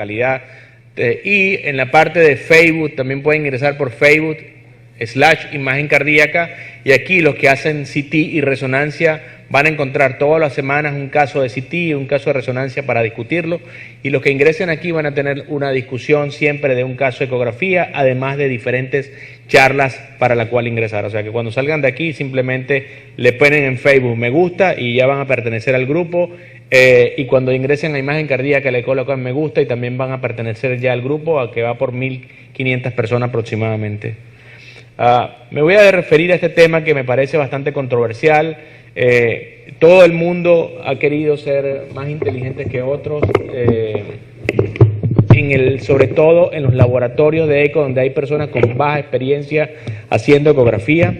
calidad. Y en la parte de Facebook, también pueden ingresar por Facebook/imagen cardíaca, y aquí los que hacen CT y resonancia van a encontrar todas las semanas un caso de CT y un caso de resonancia para discutirlo, y los que ingresen aquí van a tener una discusión siempre de un caso de ecografía, además de diferentes charlas para la cual ingresar. O sea que cuando salgan de aquí simplemente le ponen en Facebook me gusta y ya van a pertenecer al grupo, y cuando ingresen a imagen cardíaca le colocan me gusta y también van a pertenecer ya al grupo, que va por 1.500 personas aproximadamente. Me voy a referir a este tema que me parece bastante controversial. Todo el mundo ha querido ser más inteligentes que otros, sobre todo en los laboratorios de eco, donde hay personas con baja experiencia haciendo ecografía,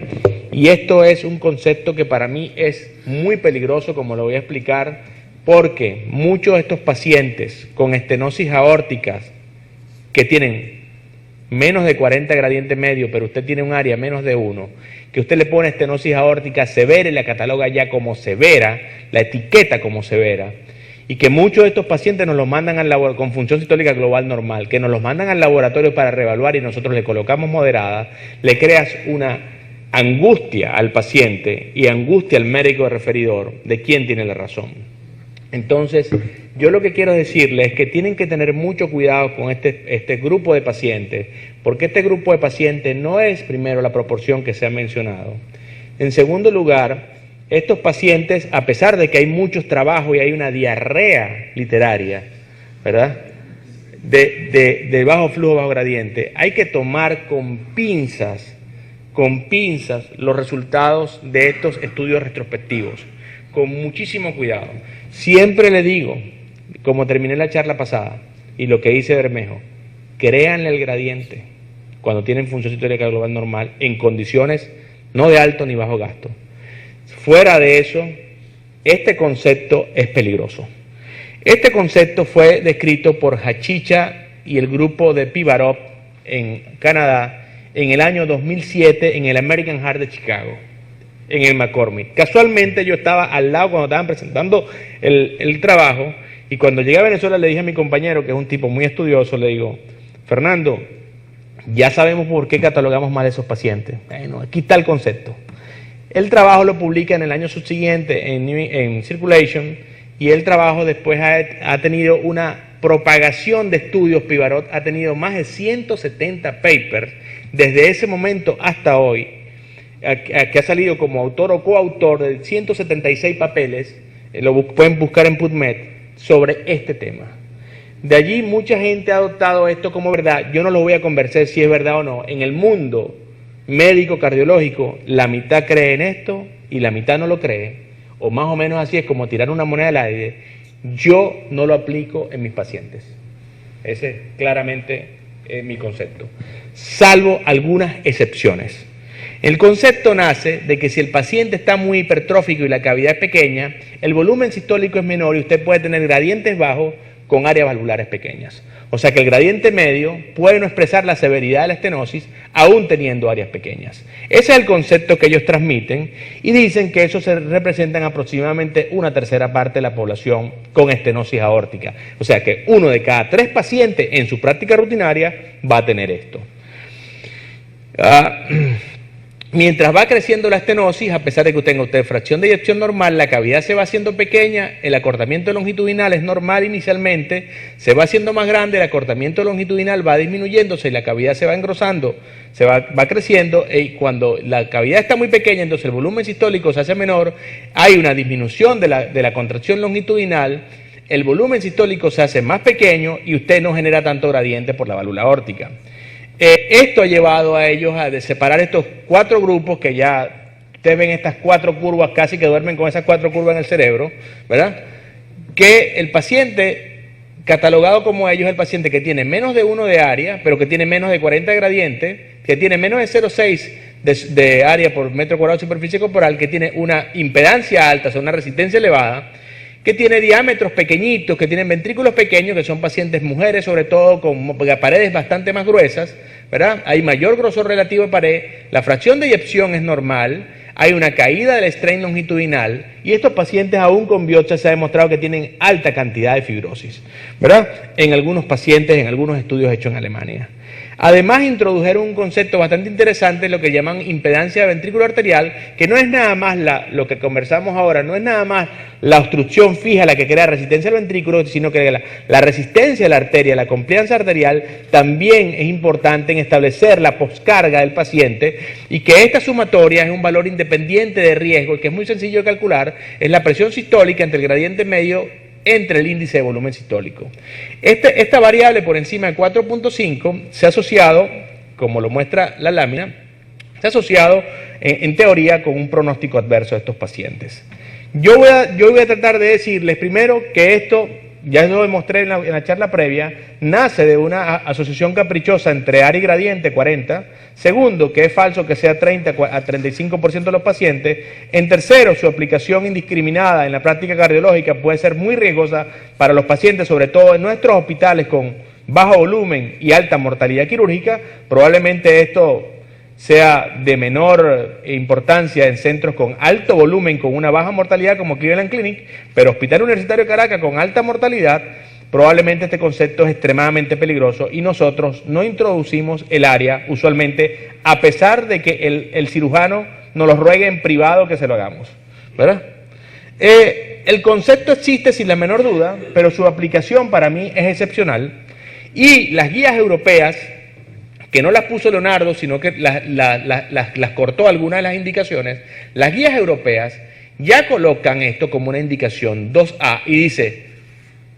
y esto es un concepto que para mí es muy peligroso, como lo voy a explicar, porque muchos de estos pacientes con estenosis aórticas que tienen menos de 40 gradiente medio, pero usted tiene un área menos de 1, que usted le pone estenosis aórtica severa y la cataloga ya como severa, la etiqueta como severa, y que muchos de estos pacientes nos los mandan al laboratorio con función sistólica global normal, que nos los mandan al laboratorio para reevaluar y nosotros le colocamos moderada, le creas una angustia al paciente y angustia al médico referidor de quién tiene la razón. Entonces, yo lo que quiero decirles es que tienen que tener mucho cuidado con este grupo de pacientes, porque este grupo de pacientes no es, primero, la proporción que se ha mencionado. En segundo lugar, estos pacientes, a pesar de que hay muchos trabajos y hay una diarrea literaria, ¿verdad?, de bajo flujo, bajo gradiente, hay que tomar con pinzas los resultados de estos estudios retrospectivos, con muchísimo cuidado. Siempre le digo, como terminé la charla pasada, y lo que hice Bermejo, créanle el gradiente cuando tienen función sistólica global normal en condiciones no de alto ni bajo gasto. Fuera de eso, este concepto es peligroso. Este concepto fue descrito por Hachicha y el grupo de Pivarov en Canadá en el año 2007 en el American Heart de Chicago, en el McCormick. Casualmente yo estaba al lado cuando estaban presentando el trabajo, y cuando llegué a Venezuela le dije a mi compañero, que es un tipo muy estudioso, le digo, Fernando, ya sabemos por qué catalogamos mal a esos pacientes. Bueno, aquí está el concepto. El trabajo lo publica en el año subsiguiente en Circulation, y el trabajo después ha tenido una propagación de estudios. Pivarot ha tenido más de 170 papers desde ese momento hasta hoy, que ha salido como autor o coautor de 176 papeles, lo pueden buscar en PubMed, sobre este tema. De allí mucha gente ha adoptado esto como verdad. Yo no lo voy a conversar si es verdad o no. En el mundo médico cardiológico, la mitad cree en esto y la mitad no lo cree, o más o menos así, es como tirar una moneda al aire. Yo no lo aplico en mis pacientes. Ese es claramente mi concepto, salvo algunas excepciones. El concepto nace de que si el paciente está muy hipertrófico y la cavidad es pequeña, el volumen sistólico es menor y usted puede tener gradientes bajos con áreas valvulares pequeñas. O sea que el gradiente medio puede no expresar la severidad de la estenosis aún teniendo áreas pequeñas. Ese es el concepto que ellos transmiten, y dicen que eso se representa en aproximadamente una tercera parte de la población con estenosis aórtica. O sea que 1 de cada 3 pacientes en su práctica rutinaria va a tener esto. Mientras va creciendo la estenosis, a pesar de que tenga usted fracción de eyección normal, la cavidad se va haciendo pequeña, el acortamiento longitudinal es normal inicialmente, se va haciendo más grande, el acortamiento longitudinal va disminuyéndose y la cavidad se va engrosando, va creciendo, y cuando la cavidad está muy pequeña, entonces el volumen sistólico se hace menor, hay una disminución de la contracción longitudinal, el volumen sistólico se hace más pequeño y usted no genera tanto gradiente por la válvula aórtica. Esto ha llevado a ellos a separar estos 4 grupos, que ya ustedes ven estas 4 curvas, casi que duermen con esas 4 curvas en el cerebro, ¿verdad? Que el paciente, catalogado como ellos, es el paciente que tiene menos de 1 de área, pero que tiene menos de 40 de gradiente, que tiene menos de 0,6 de área por metro cuadrado de superficie corporal, que tiene una impedancia alta, o sea, una resistencia elevada, que tiene diámetros pequeñitos, que tienen ventrículos pequeños, que son pacientes mujeres, sobre todo con paredes bastante más gruesas, ¿verdad? Hay mayor grosor relativo de pared, la fracción de eyección es normal, hay una caída del strain longitudinal y estos pacientes aún con biopsia se ha demostrado que tienen alta cantidad de fibrosis, ¿verdad? En algunos pacientes, en algunos estudios hechos en Alemania. Además, introdujeron un concepto bastante interesante, lo que llaman impedancia ventrículo arterial, que no es nada más lo que conversamos ahora, no es nada más la obstrucción fija la que crea resistencia al ventrículo, sino que la resistencia de la arteria, la compliance arterial, también es importante en establecer la poscarga del paciente y que esta sumatoria es un valor independiente de riesgo y que es muy sencillo de calcular, es la presión sistólica entre el gradiente medio entre el índice de volumen sistólico. Esta variable por encima de 4.5 se ha asociado, como lo muestra la lámina, se ha asociado en teoría con un pronóstico adverso de estos pacientes. Yo voy a tratar de decirles primero que esto, ya lo demostré en la charla previa, nace de una asociación caprichosa entre área y gradiente 40. Segundo, que es falso que sea 30 a 35% de los pacientes. En tercero, su aplicación indiscriminada en la práctica cardiológica puede ser muy riesgosa para los pacientes, sobre todo en nuestros hospitales con bajo volumen y alta mortalidad quirúrgica. Probablemente esto sea de menor importancia en centros con alto volumen, con una baja mortalidad como Cleveland Clinic, pero Hospital Universitario de Caracas con alta mortalidad, probablemente este concepto es extremadamente peligroso y nosotros no introducimos el área usualmente, a pesar de que el cirujano nos lo ruegue en privado que se lo hagamos, ¿verdad? El concepto existe sin la menor duda, pero su aplicación para mí es excepcional y las guías europeas, que no las puso Leonardo, sino que las cortó algunas de las indicaciones, las guías europeas ya colocan esto como una indicación 2A y dice,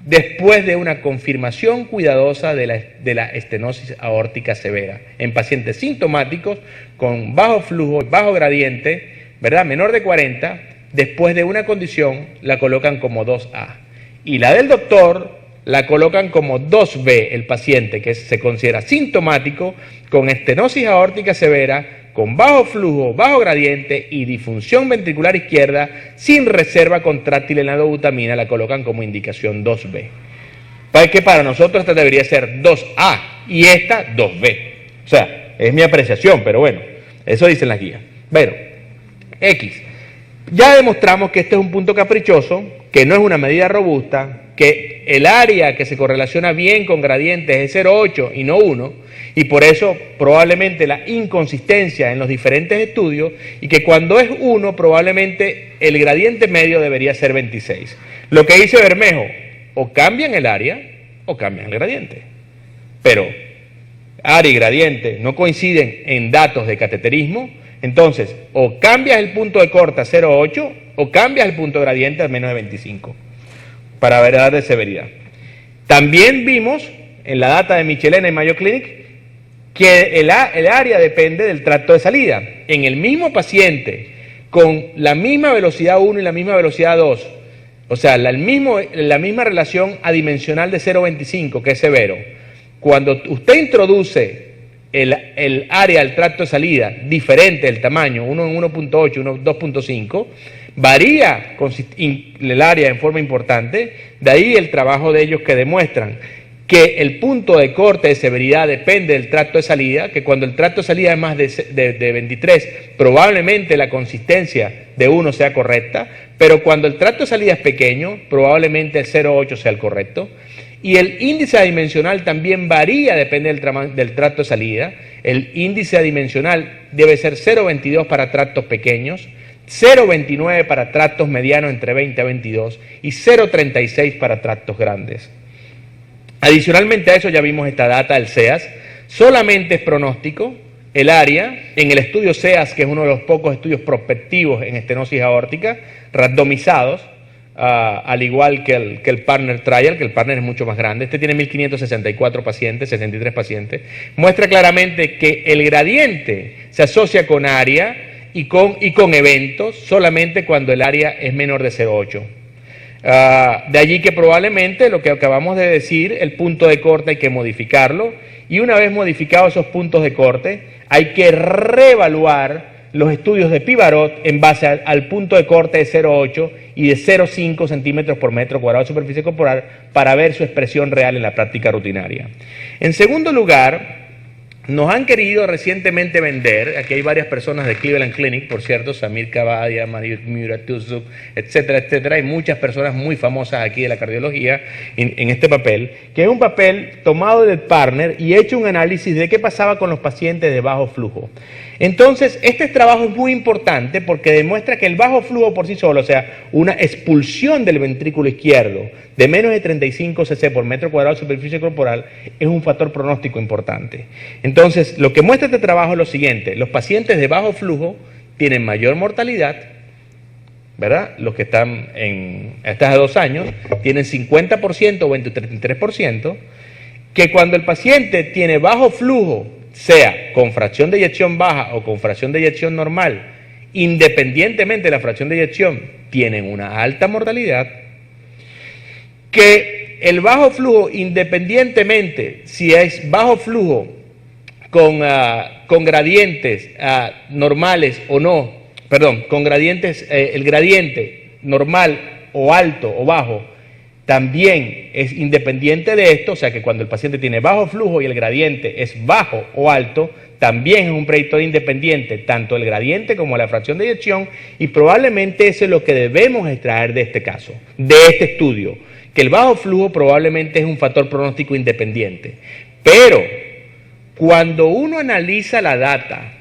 después de una confirmación cuidadosa de la estenosis aórtica severa en pacientes sintomáticos con bajo flujo, bajo gradiente, ¿verdad? Menor de 40, después de una condición la colocan como 2A. Y la del doctor la colocan como 2B, el paciente que se considera sintomático con estenosis aórtica severa, con bajo flujo, bajo gradiente y disfunción ventricular izquierda sin reserva contráctil en la dobutamina, la colocan como indicación 2B. Que para nosotros esta debería ser 2A y esta 2B. O sea, es mi apreciación, pero bueno, eso dicen las guías. Bueno, X. Ya demostramos que este es un punto caprichoso, que no es una medida robusta, que el área que se correlaciona bien con gradientes es 0,8 y no 1, y por eso probablemente la inconsistencia en los diferentes estudios, y que cuando es 1 probablemente el gradiente medio debería ser 26. Lo que dice Bermejo, o cambian el área o cambian el gradiente. Pero área y gradiente no coinciden en datos de cateterismo, entonces o cambias el punto de corte a 0,8 o cambias el punto de gradiente a menos de 25 para ver edad de severidad. También vimos en la data de Michelena y Mayo Clinic que el área depende del tracto de salida. En el mismo paciente con la misma velocidad 1 y la misma velocidad 2, o sea, la misma relación adimensional de 0,25, que es severo, cuando usted introduce el área del tracto de salida diferente del tamaño, uno en 1.8, uno en 2.5, varía el área en forma importante. De ahí el trabajo de ellos que demuestran que el punto de corte de severidad depende del tracto de salida, que cuando el tracto de salida es más de 23, probablemente la consistencia de 1 sea correcta, pero cuando el tracto de salida es pequeño, probablemente el 0,8 sea el correcto. Y el índice adimensional también varía, depende del tracto de salida. El índice adimensional debe ser 0,22 para tractos pequeños, 0,29 para tractos medianos entre 20 a 22 y 0,36 para tractos grandes. Adicionalmente a eso ya vimos esta data del SEAS, solamente es pronóstico el área en el estudio SEAS, que es uno de los pocos estudios prospectivos en estenosis aórtica, randomizados, al igual que el Partner Trial, que el Partner es mucho más grande. Este tiene 1.564 pacientes, 63 pacientes. Muestra claramente que el gradiente se asocia con área y con eventos solamente cuando el área es menor de 0,8. De allí que probablemente lo que acabamos de decir, el punto de corte hay que modificarlo, y una vez modificados esos puntos de corte, hay que reevaluar los estudios de Pivarot en base al punto de corte de 0,8 y de 0,5 centímetros por metro cuadrado de superficie corporal para ver su expresión real en la práctica rutinaria. En segundo lugar, Nos han querido recientemente vender, aquí hay varias personas de Cleveland Clinic, por cierto, Samir Kabadia, Mira Tuzub, etcétera, etcétera. Hay muchas personas muy famosas aquí de la cardiología en este papel, que es un papel tomado del partner y hecho un análisis de qué pasaba con los pacientes de bajo flujo. Entonces, este trabajo es muy importante porque demuestra que el bajo flujo por sí solo, o sea, una expulsión del ventrículo izquierdo de menos de 35 cc por metro cuadrado de superficie corporal, es un factor pronóstico importante. Entonces, lo que muestra este trabajo es lo siguiente: los pacientes de bajo flujo tienen mayor mortalidad, ¿verdad? Los que están en hasta 2 años tienen 50% o 33%, que cuando el paciente tiene bajo flujo, sea con fracción de eyección baja o con fracción de eyección normal, independientemente de la fracción de eyección, tienen una alta mortalidad, que el bajo flujo, independientemente si es bajo flujo con gradientes normales o no, perdón, con gradientes, el gradiente normal o alto o bajo, también es independiente de esto, o sea que cuando el paciente tiene bajo flujo y el gradiente es bajo o alto, también es un predictor independiente, tanto el gradiente como la fracción de eyección, y probablemente eso es lo que debemos extraer de este caso, de este estudio, que el bajo flujo probablemente es un factor pronóstico independiente. Pero cuando uno analiza la data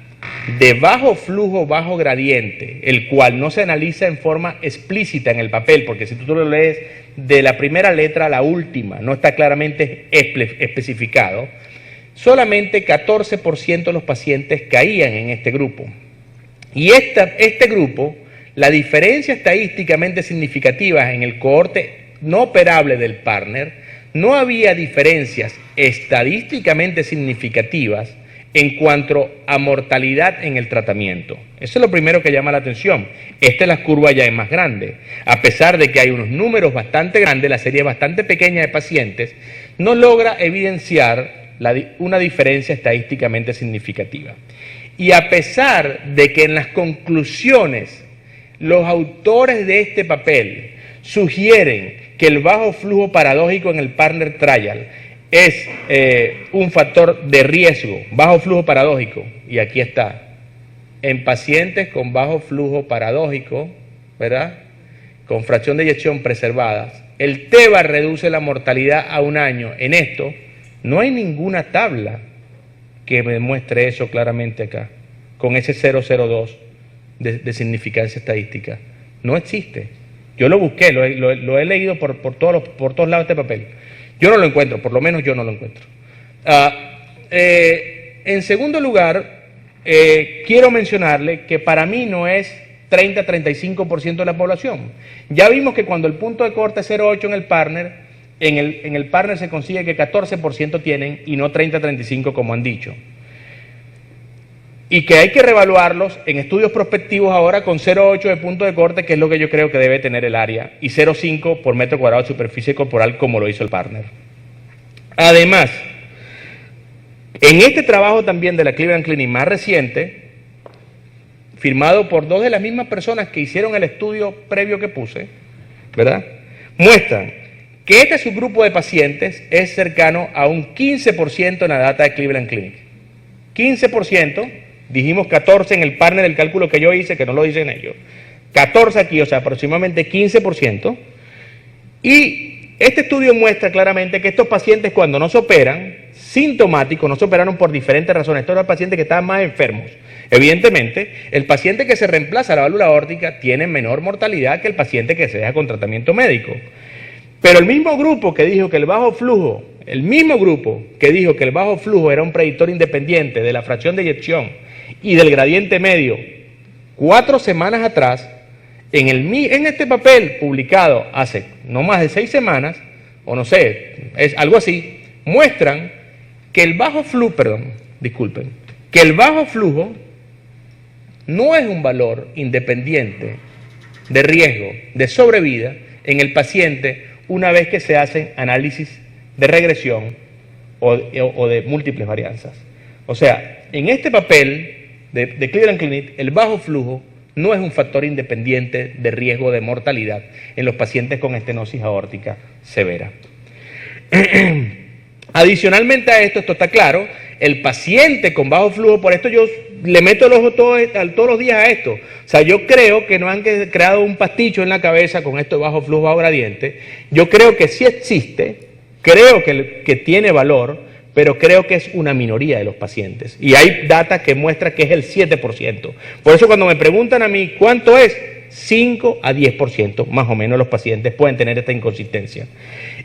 de bajo flujo, bajo gradiente, el cual no se analiza en forma explícita en el papel, porque si tú lo lees de la primera letra a la última, no está claramente especificado, solamente 14% de los pacientes caían en este grupo. Y este grupo, la diferencia estadísticamente significativa en el cohorte no operable del partner, no había diferencias estadísticamente significativas en cuanto a mortalidad en el tratamiento. Eso es lo primero que llama la atención. Esta es la curva ya es más grande. A pesar de que hay unos números bastante grandes, la serie es bastante pequeña de pacientes, no logra evidenciar una diferencia estadísticamente significativa. Y a pesar de que en las conclusiones los autores de este papel sugieren que el bajo flujo paradójico en el partner trial es un factor de riesgo, bajo flujo paradójico, y aquí está, en pacientes con bajo flujo paradójico, ¿verdad?, con fracción de eyección preservadas, el TEBA reduce la mortalidad a 1 año. En esto no hay ninguna tabla que me muestre eso claramente acá, con ese 002 de significancia estadística. No existe. Yo lo busqué, lo he leído por todos lados de este papel. Yo no lo encuentro, por lo menos yo no lo encuentro. En segundo lugar, quiero mencionarle que para mí no es 30-35% de la población. Ya vimos que cuando el punto de corte es 0,8 en el partner, en el partner se consigue que 14% tienen y no 30-35% como han dicho. Y que hay que reevaluarlos en estudios prospectivos ahora con 0,8 de punto de corte, que es lo que yo creo que debe tener el área, y 0,5 por metro cuadrado de superficie corporal, como lo hizo el partner. Además, en este trabajo también de la Cleveland Clinic más reciente, firmado por 2 de las mismas personas que hicieron el estudio previo que puse, ¿verdad?, muestran que este subgrupo de pacientes es cercano a un 15% en la data de Cleveland Clinic. 15%. Dijimos 14 en el partner del cálculo que yo hice, que no lo dicen ellos. 14 aquí, o sea, aproximadamente 15%. Y este estudio muestra claramente que estos pacientes, cuando no se operan, sintomáticos, no se operaron por diferentes razones. Estos eran pacientes que estaban más enfermos. Evidentemente, el paciente que se reemplaza la válvula aórtica tiene menor mortalidad que el paciente que se deja con tratamiento médico. Pero el mismo grupo que dijo que el bajo flujo, era un predictor independiente de la fracción de eyección y del gradiente medio, 4 semanas atrás, en este papel publicado hace no más de 6 semanas, o no sé, es algo así, muestran que el bajo flujo, que el bajo flujo no es un valor independiente de riesgo de sobrevida en el paciente una vez que se hacen análisis de regresión o de múltiples varianzas. O sea, en este papel de Cleveland Clinic, el bajo flujo no es un factor independiente de riesgo de mortalidad en los pacientes con estenosis aórtica severa. Adicionalmente a esto está claro, el paciente con bajo flujo, por esto yo le meto el ojo todos los días a esto. O sea, yo creo que no han creado un pasticho en la cabeza con esto de bajo flujo, bajo gradiente. Yo creo que sí existe, creo que tiene valor, pero creo que es una minoría de los pacientes. Y hay data que muestra que es el 7%. Por eso cuando me preguntan a mí cuánto es, 5 a 10% más o menos los pacientes pueden tener esta inconsistencia.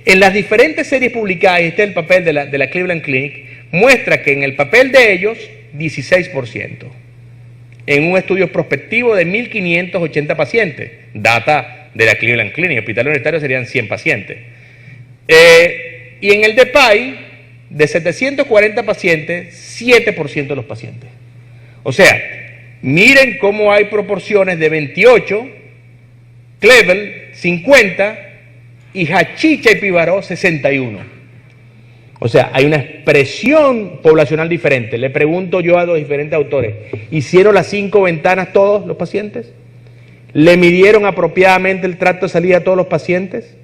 En las diferentes series publicadas, y este es el papel de la Cleveland Clinic, muestra que en el papel de ellos, 16%. En un estudio prospectivo de 1.580 pacientes, data de la Cleveland Clinic, hospital universitario serían 100 pacientes. Y en el de PAI, de 740 pacientes, 7% de los pacientes. O sea, miren cómo hay proporciones de 28, Cleveland 50 y Hachicha y Pivaró 61. O sea, hay una expresión poblacional diferente. Le pregunto yo a los diferentes autores, ¿hicieron las 5 ventanas todos los pacientes? ¿Le midieron apropiadamente el tracto de salida a todos los pacientes?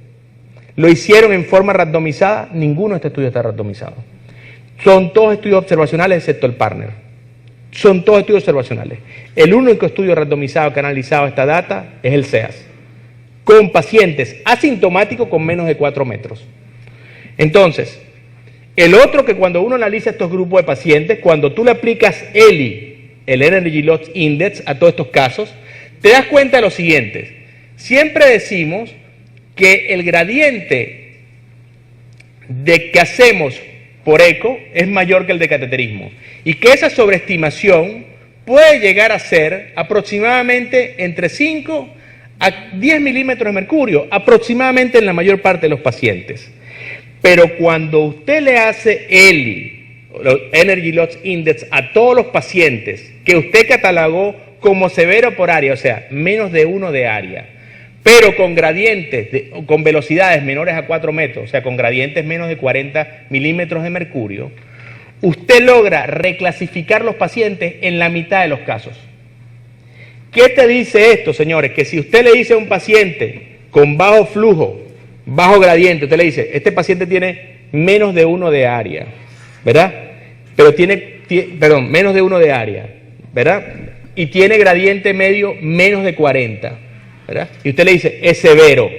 ¿Lo hicieron en forma randomizada? Ninguno de estos estudios está randomizado. Son todos estudios observacionales excepto el partner. Son todos estudios observacionales. El único estudio randomizado que ha analizado esta data es el SEAS, con pacientes asintomáticos con menos de 4 metros. Entonces, el otro que cuando uno analiza estos grupos de pacientes, cuando tú le aplicas ELI, el Energy Loss Index, a todos estos casos, te das cuenta de lo siguiente. Siempre decimos que el gradiente de que hacemos por eco es mayor que el de cateterismo y que esa sobreestimación puede llegar a ser aproximadamente entre 5 a 10 milímetros de mercurio, aproximadamente en la mayor parte de los pacientes. Pero cuando usted le hace ELI, Energy Loss Index, a todos los pacientes que usted catalogó como severo por área, o sea, menos de 1 de área, pero con gradientes, con velocidades menores a 4 metros, o sea, con gradientes menos de 40 milímetros de mercurio, usted logra reclasificar los pacientes en la mitad de los casos. ¿Qué te dice esto, señores? Que si usted le dice a un paciente con bajo flujo, bajo gradiente, usted le dice, este paciente tiene menos de 1 de área, ¿verdad? Pero menos de 1 de área, ¿verdad? Y tiene gradiente medio menos de 40, ¿verdad? Y usted le dice, es severo.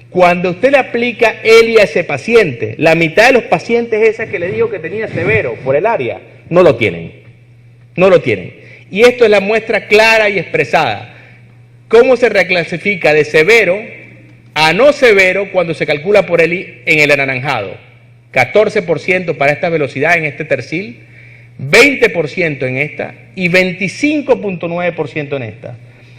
Cuando usted le aplica ELI a ese paciente, la mitad de los pacientes esas que le dijo que tenía severo por el área, no lo tienen. No lo tienen. Y esto es la muestra clara y expresada. ¿Cómo se reclasifica de severo a no severo cuando se calcula por ELI en el anaranjado? 14% para esta velocidad en este tercil, 20% en esta y 25.9% en esta.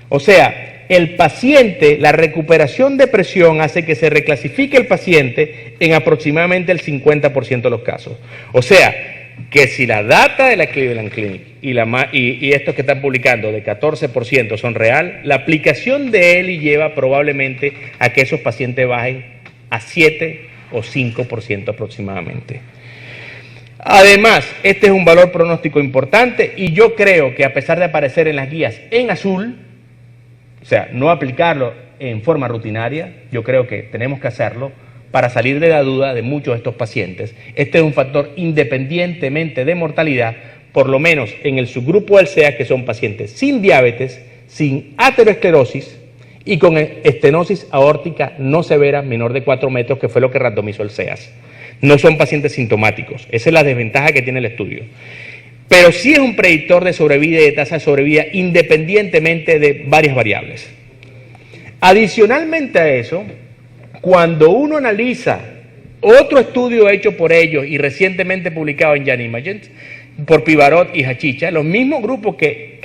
O sea, el paciente, la recuperación de presión hace que se reclasifique el paciente en aproximadamente el 50% de los casos. O sea, que si la data de la Cleveland Clinic y estos que están publicando de 14% son real, la aplicación de ELI lleva probablemente a que esos pacientes bajen a 7 o 5% aproximadamente. Además, este es un valor pronóstico importante y yo creo que a pesar de aparecer en las guías en azul, o sea, no aplicarlo en forma rutinaria, yo creo que tenemos que hacerlo para salir de la duda de muchos de estos pacientes. Este es un factor independientemente de mortalidad, por lo menos en el subgrupo del SEAS, que son pacientes sin diabetes, sin aterosclerosis y con estenosis aórtica no severa menor de 4 metros, que fue lo que randomizó el SEAS. No son pacientes sintomáticos. Esa es la desventaja que tiene el estudio. Pero sí es un predictor de sobrevida y de tasa de sobrevida independientemente de varias variables. Adicionalmente a eso, cuando uno analiza otro estudio hecho por ellos y recientemente publicado en Jan Imagens, por Pivarot y Hachicha, los mismos grupos que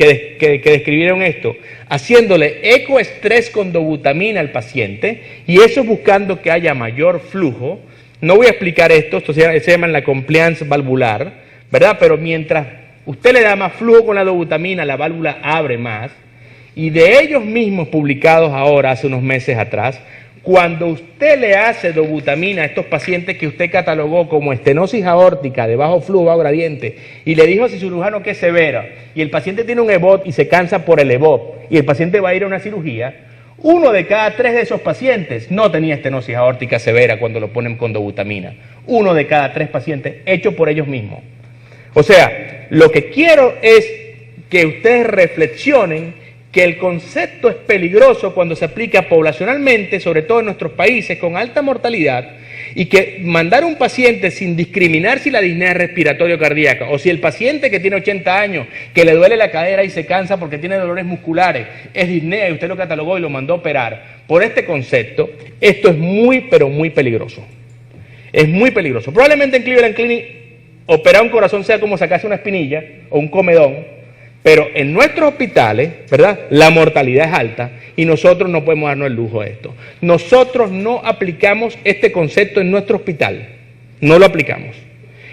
describieron esto, haciéndole ecoestrés con dobutamina al paciente, y eso buscando que haya mayor flujo. No voy a explicar esto se llama la compliance valvular, ¿verdad? Pero mientras usted le da más flujo con la dobutamina, la válvula abre más, y de ellos mismos publicados ahora, hace unos meses atrás, cuando usted le hace dobutamina a estos pacientes que usted catalogó como estenosis aórtica de bajo flujo, bajo gradiente, y le dijo a su cirujano que es severa, y el paciente tiene un EVOT y se cansa por el EVOT, y el paciente va a ir a una cirugía, 1 de cada 3 de esos pacientes no tenía estenosis aórtica severa cuando lo ponen con dobutamina. 1 de cada 3 pacientes hecho por ellos mismos. O sea, lo que quiero es que ustedes reflexionen que el concepto es peligroso cuando se aplica poblacionalmente, sobre todo en nuestros países con alta mortalidad, y que mandar a un paciente sin discriminar si la disnea es respiratoria o cardíaca, o si el paciente que tiene 80 años, que le duele la cadera y se cansa porque tiene dolores musculares, es disnea y usted lo catalogó y lo mandó a operar, por este concepto, esto es muy, pero muy peligroso. Es muy peligroso. Probablemente en Cleveland Clinic operar un corazón sea como sacarse una espinilla o un comedón, pero en nuestros hospitales, ¿verdad?, la mortalidad es alta y nosotros no podemos darnos el lujo de esto. Nosotros no aplicamos este concepto en nuestro hospital, no lo aplicamos.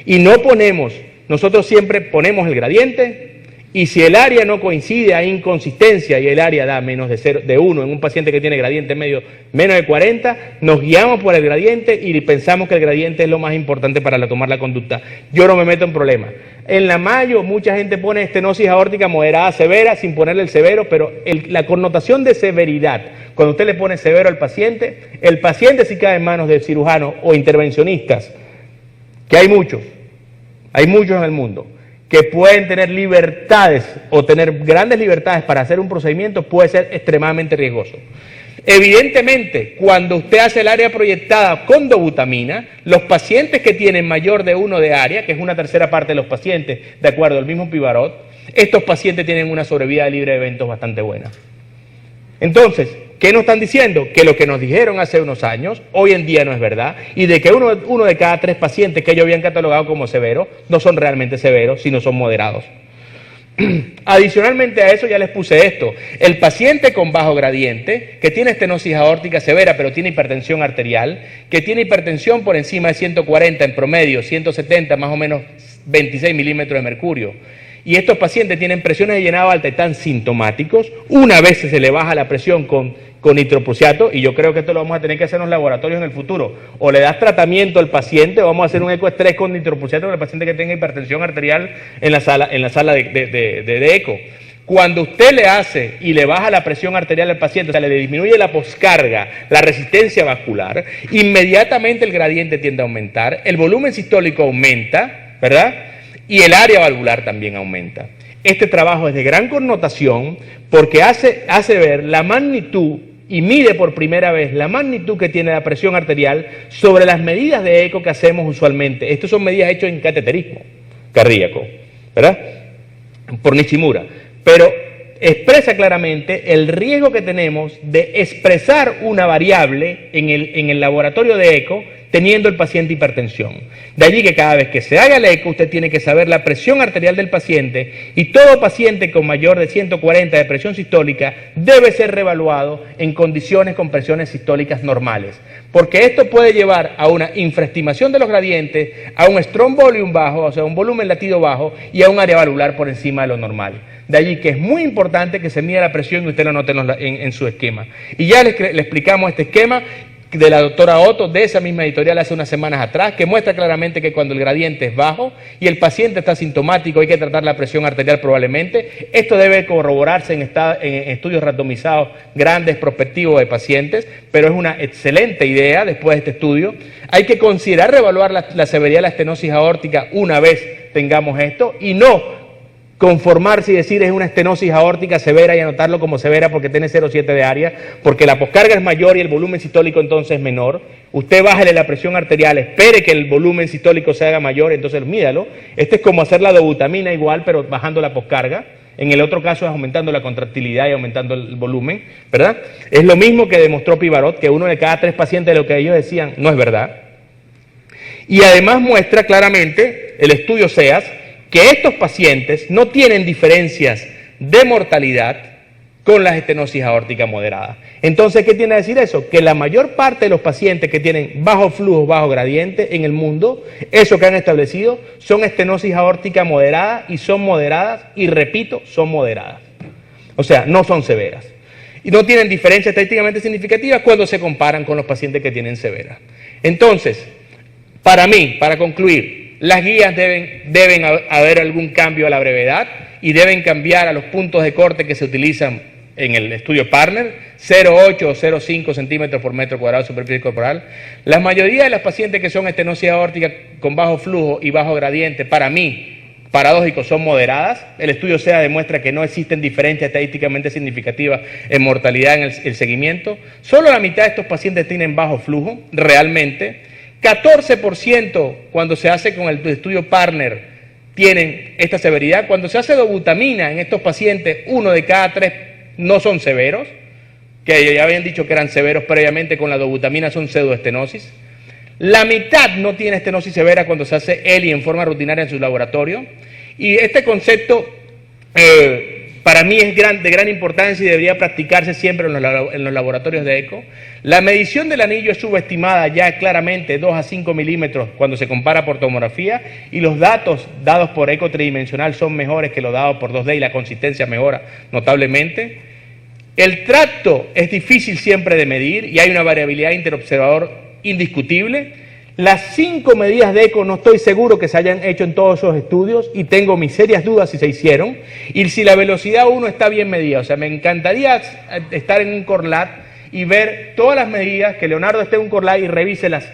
Y no ponemos, nosotros siempre ponemos el gradiente y si el área no coincide, hay inconsistencia y el área da menos de 1 en un paciente que tiene gradiente medio menos de 40, nos guiamos por el gradiente y pensamos que el gradiente es lo más importante para tomar la conducta. Yo no me meto en problemas. En la Mayo mucha gente pone estenosis aórtica moderada severa sin ponerle el severo, pero la connotación de severidad, cuando usted le pone severo al paciente, el paciente si cae en manos de cirujanos o intervencionistas, que hay muchos en el mundo, que pueden tener libertades o tener grandes libertades para hacer un procedimiento, puede ser extremadamente riesgoso. Evidentemente, cuando usted hace el área proyectada con dobutamina, los pacientes que tienen mayor de 1 de área, que es una tercera parte de los pacientes, de acuerdo al mismo Pivarot, estos pacientes tienen una sobrevida libre de eventos bastante buena. Entonces, ¿qué nos están diciendo? Que lo que nos dijeron hace unos años, hoy en día no es verdad, y de que uno de cada 3 pacientes que ellos habían catalogado como severos, no son realmente severos, sino son moderados. Adicionalmente a eso ya les puse esto, el paciente con bajo gradiente, que tiene estenosis aórtica severa pero tiene hipertensión arterial, que tiene hipertensión por encima de 140 en promedio, 170 más o menos 26 milímetros de mercurio, y estos pacientes tienen presiones de llenado alta y están sintomáticos, una vez se le baja la presión con nitroprusiato, y yo creo que esto lo vamos a tener que hacer en los laboratorios en el futuro, o le das tratamiento al paciente, o vamos a hacer un ecoestrés con nitroprusiato con el paciente que tenga hipertensión arterial en la sala de eco. Cuando usted le hace y le baja la presión arterial al paciente, o sea, le disminuye la poscarga, la resistencia vascular, inmediatamente el gradiente tiende a aumentar, el volumen sistólico aumenta, ¿verdad?, y el área valvular también aumenta. Este trabajo es de gran connotación porque hace ver la magnitud y mide por primera vez la magnitud que tiene la presión arterial sobre las medidas de eco que hacemos usualmente. Estas son medidas hechas en cateterismo cardíaco, ¿verdad?, por Nishimura. Pero expresa claramente el riesgo que tenemos de expresar una variable en el laboratorio de eco teniendo el paciente hipertensión. De allí que cada vez que se haga el eco, usted tiene que saber la presión arterial del paciente y todo paciente con mayor de 140 de presión sistólica debe ser reevaluado en condiciones con presiones sistólicas normales, porque esto puede llevar a una infraestimación de los gradientes, a un strong volume bajo, o sea, un volumen latido bajo y a un área valvular por encima de lo normal. De allí que es muy importante que se mida la presión y usted lo note en su esquema. Y ya le explicamos este esquema de la doctora Otto, de esa misma editorial hace unas semanas atrás, que muestra claramente que cuando el gradiente es bajo y el paciente está sintomático, hay que tratar la presión arterial probablemente. Esto debe corroborarse en estudios randomizados grandes, prospectivos de pacientes, pero es una excelente idea después de este estudio. Hay que considerar reevaluar la severidad de la estenosis aórtica una vez tengamos esto y no conformarse y decir es una estenosis aórtica severa y anotarlo como severa porque tiene 0,7 de área, porque la poscarga es mayor y el volumen sistólico entonces es menor. Usted bájale la presión arterial, espere que el volumen sistólico se haga mayor, entonces mídalo. Este es como hacer la dobutamina igual, pero bajando la poscarga. En el otro caso es aumentando la contractilidad y aumentando el volumen, ¿verdad? Es lo mismo que demostró Pivarot, que 1 de cada 3 pacientes de lo que ellos decían no es verdad. Y además muestra claramente el estudio SEAS que estos pacientes no tienen diferencias de mortalidad con las estenosis aórtica moderada. Entonces, ¿qué tiene que decir eso? Que la mayor parte de los pacientes que tienen bajo flujo, bajo gradiente en el mundo, eso que han establecido, son estenosis aórtica moderada y son moderadas, y repito, son moderadas. O sea, no son severas. Y no tienen diferencias estadísticamente significativas cuando se comparan con los pacientes que tienen severas. Entonces, para mí, para concluir, las guías deben haber algún cambio a la brevedad y deben cambiar a los puntos de corte que se utilizan en el estudio Partner, 0,8 o 0,5 centímetros por metro cuadrado de superficie corporal. La mayoría de las pacientes que son estenosis aórtica con bajo flujo y bajo gradiente, para mí, paradójico son moderadas. El estudio SEA demuestra que no existen diferencias estadísticamente significativas en mortalidad en el seguimiento. Solo la mitad de estos pacientes tienen bajo flujo, realmente. 14% cuando se hace con el estudio Partner tienen esta severidad. Cuando se hace dobutamina en estos pacientes, 1 de cada 3 no son severos, que ya habían dicho que eran severos previamente, con la dobutamina son pseudoestenosis. La mitad no tiene estenosis severa cuando se hace ELI en forma rutinaria en su laboratorio. Y este concepto para mí es de gran importancia y debería practicarse siempre en los laboratorios de eco. La medición del anillo es subestimada ya claramente, 2 a 5 milímetros cuando se compara por tomografía, y los datos dados por eco tridimensional son mejores que los dados por 2D y la consistencia mejora notablemente. El tracto es difícil siempre de medir y hay una variabilidad interobservador indiscutible. Las 5 medidas de eco no estoy seguro que se hayan hecho en todos esos estudios y tengo mis serias dudas si se hicieron y si la velocidad 1 está bien medida. O sea, me encantaría estar en un Corlat y ver todas las medidas, que Leonardo esté en un Corlat y revise las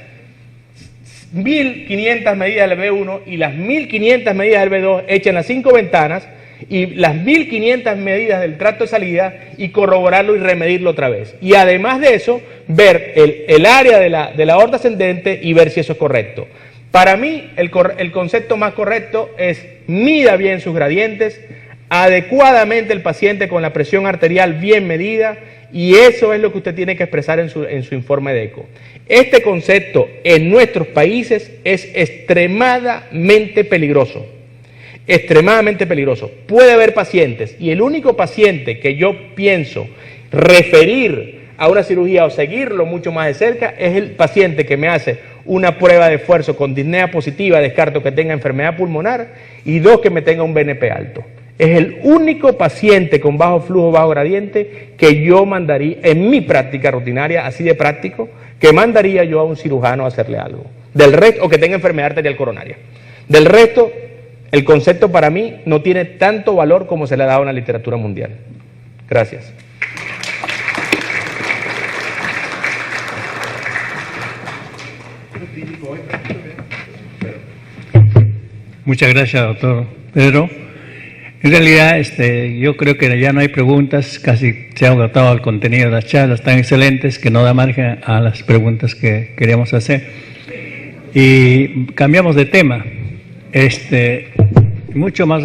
1500 medidas del B1 y las 1500 medidas del B2 hechas en las 5 ventanas y las 1500 medidas del tracto de salida y corroborarlo y remedirlo otra vez. Y además de eso, ver el área de la aorta ascendente y ver si eso es correcto. Para mí, el concepto más correcto es mida bien sus gradientes, adecuadamente el paciente con la presión arterial bien medida, y eso es lo que usted tiene que expresar en su informe de eco. Este concepto en nuestros países es extremadamente peligroso. Extremadamente peligroso. Puede haber pacientes, y el único paciente que yo pienso referir a una cirugía o seguirlo mucho más de cerca es el paciente que me hace una prueba de esfuerzo con disnea positiva, descarto que tenga enfermedad pulmonar, y 2, que me tenga un BNP alto. Es el único paciente con bajo flujo, bajo gradiente que yo mandaría, en mi práctica rutinaria, así de práctico, que mandaría yo a un cirujano a hacerle algo. Del resto, o que tenga enfermedad arterial coronaria. Del resto, el concepto para mí no tiene tanto valor como se le ha dado en la literatura mundial. Gracias. Muchas gracias, doctor Pedro. En realidad, yo creo que ya no hay preguntas, casi se ha agotado el contenido de las charlas tan excelentes que no da margen a las preguntas que queríamos hacer. Y cambiamos de tema. Mucho más